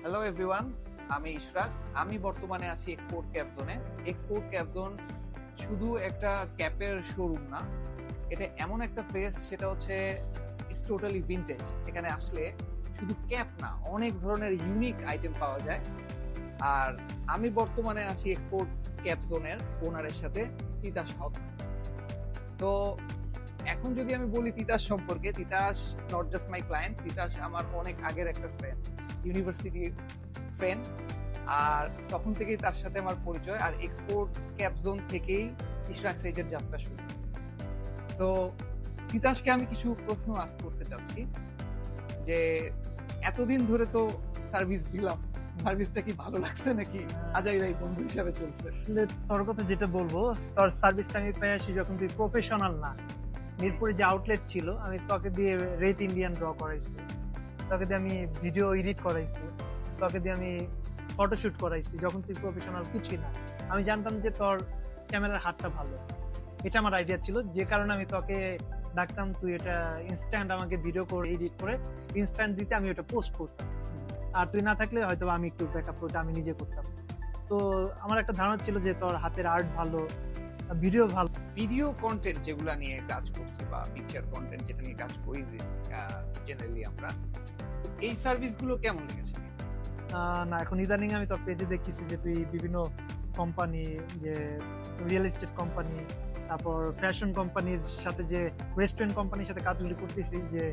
Hello everyone, আমি ইশরাক। আমি বর্তমানে আছি এক্সপোর্ট ক্যাপ জোনে। এক্সপোর্ট ক্যাপ জোন শুধু একটা ক্যাপের শোরুম না, এটা এমন একটা প্লেস, সেটা হচ্ছে ইটস টোটালি ভিনটেজ। এখানে আসলে শুধু ক্যাপ না, অনেক ধরনের ইউনিক আইটেম পাওয়া যায়। আর আমি বর্তমানে আছি এক্সপোর্ট ক্যাপ জোনের ওনারের সাথে, তিতাস হক। তো এখন যদি আমি বলি তিতাস সম্পর্কে, Titas not just my client, Titas আমার অনেক আগের একটা ফ্রেন্ড, ইউনিভার্সিটি ফ্রেন্ড। আর তখন থেকেই তার সাথে আমার পরিচয়, আর এক্সপোর্ট ক্যাপ জোন থেকেই ইশরাক সাইডের যাত্রা শুরু। তো তিতাসকে আমি কিছু প্রশ্ন আস্ক করতে চাচ্ছি যে এতদিন ধরে তো সার্ভিস দিলাম, সার্ভিসটা কি ভালো লাগছে নাকি আজাইরাই বন্ধু হিসাবে চলছে? আসলে তোর কথা যেটা বলবো, তোর সার্ভিসটা আমি পেয়ে আসি যখন তুই প্রফেশনাল না। মিরপুরে যে আউটলেট ছিল, আমি তোকে দিয়ে রেড ইন্ডিয়ান ড্র করাইছি, তোকে দিয়ে আমি ভিডিও এডিট করাইছি, তোকে দিয়ে আমি ফটোশুট করাইছি যখন তুই প্রফেশনাল কিছুই না। আমি জানতাম যে তোর ক্যামেরার হাতটা ভালো, এটা আমার আইডিয়া ছিল, যে কারণে আমি তোকে ডাকতাম। তুই এটা ইনস্ট্যান্ট আমাকে ভিডিও করে এডিট করে ইনস্ট্যান্ট দিতে, আমি ওটা পোস্ট করতাম। আর তুই না থাকলে হয়তো আমি একটু ব্যাকআপ ওটা আমি নিজে করতাম। তো আমার একটা ধারণা ছিল যে তোর হাতের আর্ট ভালো, ভিডিও ভালো। ভিডিও কন্টেন্ট যেগুলা নিয়ে কাজ করছি বা পিকচার কন্টেন্ট যেটা নিয়ে কাজ করি জেনারেলি আমরা, এই সার্ভিসগুলো কেমন লেগেছে? না, এখন ইদানিং আমি তোর পেজে দেখতেছি যে তুই বিভিন্ন কোম্পানি, যে রিয়েল এস্টেট কোম্পানি, তারপর ফ্যাশন কোম্পানির সাথে, যে রেস্টুরেন্ট কোম্পানির সাথে কাজগুলি করতেছিস, যে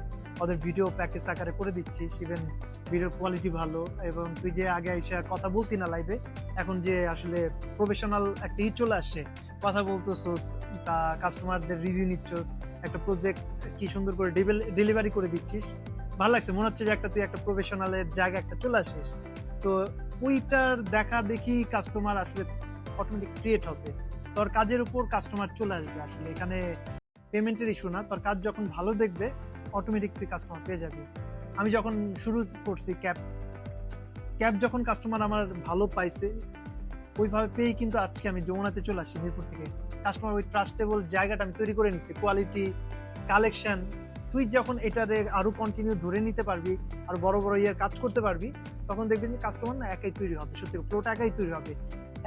ওদের ভিডিও প্যাকেজ আকারে করে দিচ্ছিস। ইভেন ভিডিওর কোয়ালিটি ভালো, এবং তুই যে আগে এসে কথা বলতি না লাইভে, এখন যে আসলে প্রফেশনাল একটা চলে আসছে, কথা বলতেছোস, তা কাস্টমারদের রিভিউ নিচ্ছস, একটা প্রজেক্ট কি সুন্দর করে ডেলিভারি করে দিচ্ছিস। ভালো লাগছে, মনে হচ্ছে যে একটা তুই একটা প্রফেশনালের জায়গা একটা চলে আসিস। তো ওইটার দেখা দেখি কাস্টমার আসলে অটোমেটিক ক্রিয়েট হবে, তোর কাজের উপর কাস্টমার চলে আসবে। আসলে এখানে পেমেন্টের ইস্যু না, তোর কাজ যখন ভালো দেখবে অটোমেটিক তুই কাস্টমার পেয়ে যাবি। আমি যখন শুরু করছি ক্যাব ক্যাব যখন কাস্টমার আমার ভালো পাইছে, ওইভাবে পেয়েই কিন্তু আজকে আমি যমুনাতে চলে আসি মিরপুর থেকে। কাস্টমার ওই ট্রাস্টেবল জায়গাটা আমি তৈরি করে নিচ্ছি, কোয়ালিটি, কালেকশন। তুই যখন এটারে আরো কন্টিনিউ ধরে নিতে পারবি, আর বড় বড় ইয়ার কাজ করতে পারবি, তখন দেখবেন যে কাস্টমার না একাই তৈরি হবে, সত্যি ফ্লোটা একাই তৈরি হবে,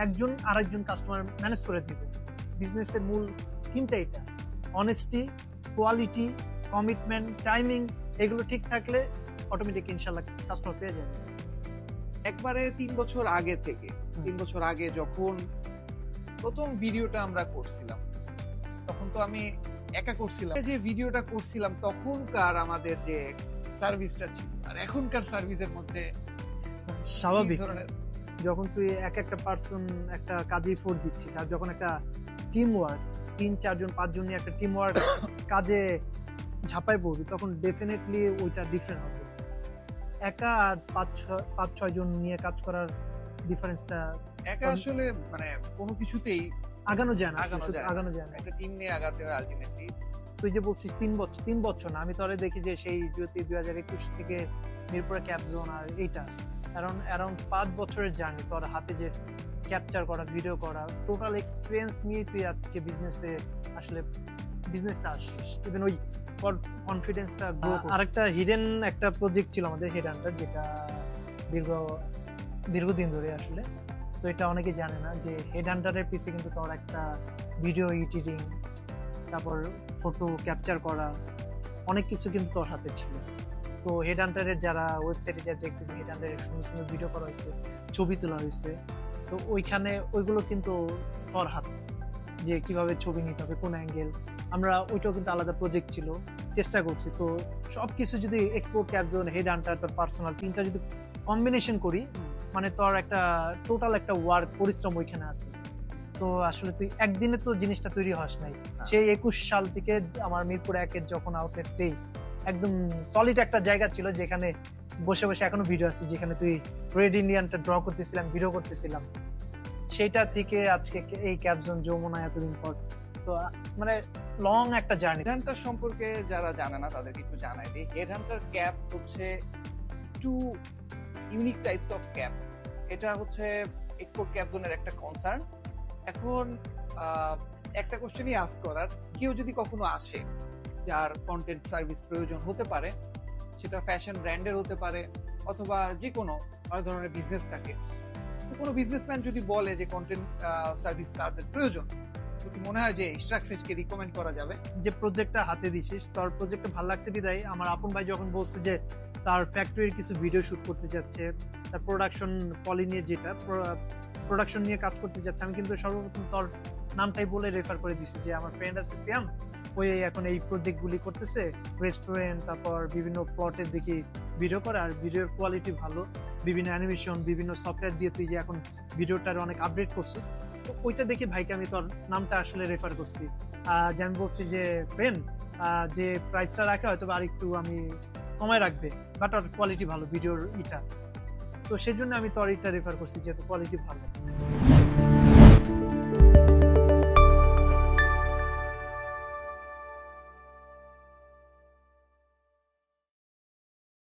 একজন আরেকজন কাস্টমার ম্যানেজ করে দিবে। বিজনেসের মূল থিমটা এটা, অনেস্টি, কোয়ালিটি, কমিটমেন্ট, টাইমিং, এগুলো ঠিক থাকলে অটোমেটিক ইনশাল্লাহ কাস্টমার পেয়ে যাবে। একবারে 3 বছর আগে থেকে, 3 বছর আগে যখন প্রথম ভিডিওটা আমরা করছিলাম, তখন তো আমি একা করছিলাম। যে ভিডিওটা করছিলাম তখনকার আমাদের যে সার্ভিসটা ছিল আর এখনকার সার্ভিসের মধ্যে স্বাভাবিক, কি ধরনের? যখন তুই এক একটা পার্সন একটা কাজে ফোর্স দিচ্ছিস, আর যখন একটা টিম ওয়ার্ক, 3-4 জন 5 জন নিয়ে একটা টিম ওয়ার্ক কাজে ঝাঁপায় পড়বি, তখন ডেফিনেটলি ওইটা ডিফারেন্ট হবে। একা আর 5-6 জন নিয়ে কাজ করার ডিফারেন্সটা একা আসলে মানে কোনো কিছুতেই আগানো যায় না, আগানো যায় না। আগানো যায় না। একটা টিম নিয়ে আগাতে হয় আলটিমেটলি। তুই যে বলছিস 3 বছর না, আমি তোরে দেখি যে সেই 2021 থেকে মিরপুরে ক্যাপ জোন, আর এইটা অ্যারাউন্ড 5 বছরের জার্নি। তোর হাতে যে ক্যাপচার করা, ভিডিও করা, টোটাল এক্সপিরিয়েন্স নিয়ে তুই আজকে বিজনেসে আসছিস। ইভেন ওই কনফিডেন্সটা গ্রো। আরেকটা হিডেন একটা প্রজেক্ট ছিল আমাদের, হেড হান্টার, যেটা দীর্ঘদিন ধরে আসলে। তো এটা অনেকে জানে না যে হেড হান্টারের পিছে কিন্তু তোর একটা ভিডিও এডিটিং, তারপর ফটো ক্যাপচার করা, অনেক কিছু কিন্তু তোর হাতে ছিল। তো হেড হান্টারের যারা ওয়েবসাইটে যা দেখবে যে হেড হান্টারের সুন্দর সুন্দর ভিডিও করা হয়েছে, ছবি তোলা হয়েছে, তো ওইখানে ওইগুলো কিন্তু তোর হাত, যে কিভাবে ছবি নিতে হবে, কোন অ্যাঙ্গেল, আমরা ওইটাও কিন্তু আলাদা প্রজেক্ট ছিল, চেষ্টা করছি। তো সবকিছু যদি export cap zone, head Hunter, তোর পার্সোনাল, তিনটা যদি কম্বিনেশন করি, মানে তোর একটা টোটাল একটা ওয়ার্ক পরিশ্রম ওইখানে আছে। তো আসলে তুই একদিনে তো জিনিসটা তৈরি হস নাই। সেই 21 সাল থেকে আমার মিরপুর 1-এর যখন আউটলেট দেই, একদম সলিড একটা জায়গা ছিল, যেখানে বসে বসে এখনো ভিডিও আছে, যেখানে তুই রেড ইন্ডিয়ানটা ড্র করতেছিলাম, ভিডিও করতেছিলাম। সেইটা থেকে আজকে এই ক্যাপজন যমুনা এতদিন পর। তো মানে লং একটা জার্নি। হেডহান্টার সম্পর্কে যারা জানে না তাদেরকে একটু জানাই দিই। হেডহান্টার ক্যাপ হচ্ছে একটু ইউনিক টাইপস অফ ক্যাপ। এটা হচ্ছে এক্সপোর্ট ক্যাপ জোনের একটা কনসার্ন। এখন একটা কোশ্চেনই আস্ক করার, কেউ যদি কখনো আসে যার কন্টেন্ট সার্ভিস প্রয়োজন হতে পারে, সেটা ফ্যাশন ব্র্যান্ডের হতে পারে, অথবা যে কোনো অনেক ধরনের বিজনেস থাকে, তো কোনো বিজনেসম্যান যদি বলে যে কন্টেন্ট সার্ভিস তাদের প্রয়োজন, তো কি মনে হয় যে ইশরাক সেজকে রিকমেন্ড করা যাবে? যে প্রজেক্টটা হাতে দিছিস তোর প্রজেক্টটা ভালো লাগছে বিদায় আমার আপন ভাই যখন বলছে যে তার ফ্যাক্টরির কিছু ভিডিও শুট করতে যাচ্ছে, তার প্রোডাকশন পলি নিয়ে যেটা প্রোডাকশন নিয়ে কাজ করতে যাচ্ছে, আমি কিন্তু সর্বপ্রথম তোর নামটাই বলে রেফার করে দিছি যে আমার ফ্রেন্ড আছে সিয়াম, ওই এখন এই প্রজেক্টগুলি করতেছে, রেস্টুরেন্ট তারপর বিভিন্ন প্লটের দেখি ভিডিও করে, আর ভিডিওর কোয়ালিটি ভালো, বিভিন্ন অ্যানিমেশন বিভিন্ন সফটওয়্যার দিয়ে তুই যে এখন ভিডিওটার অনেক আপডেট করছিস, তো ওইটা দেখে ভাইকে আমি তোর নামটা আসলে রেফার করছি। যে আমি বলছি যে ফ্রেন্ড যে প্রাইসটা রাখা হয়তো আর একটু আমি কমায় রাখবে, বাট ওর কোয়ালিটি ভালো ভিডিওর ইটা, তো সেজন্য আমি তোর এটা রেফার করছি যেহেতু কোয়ালিটি ভালো।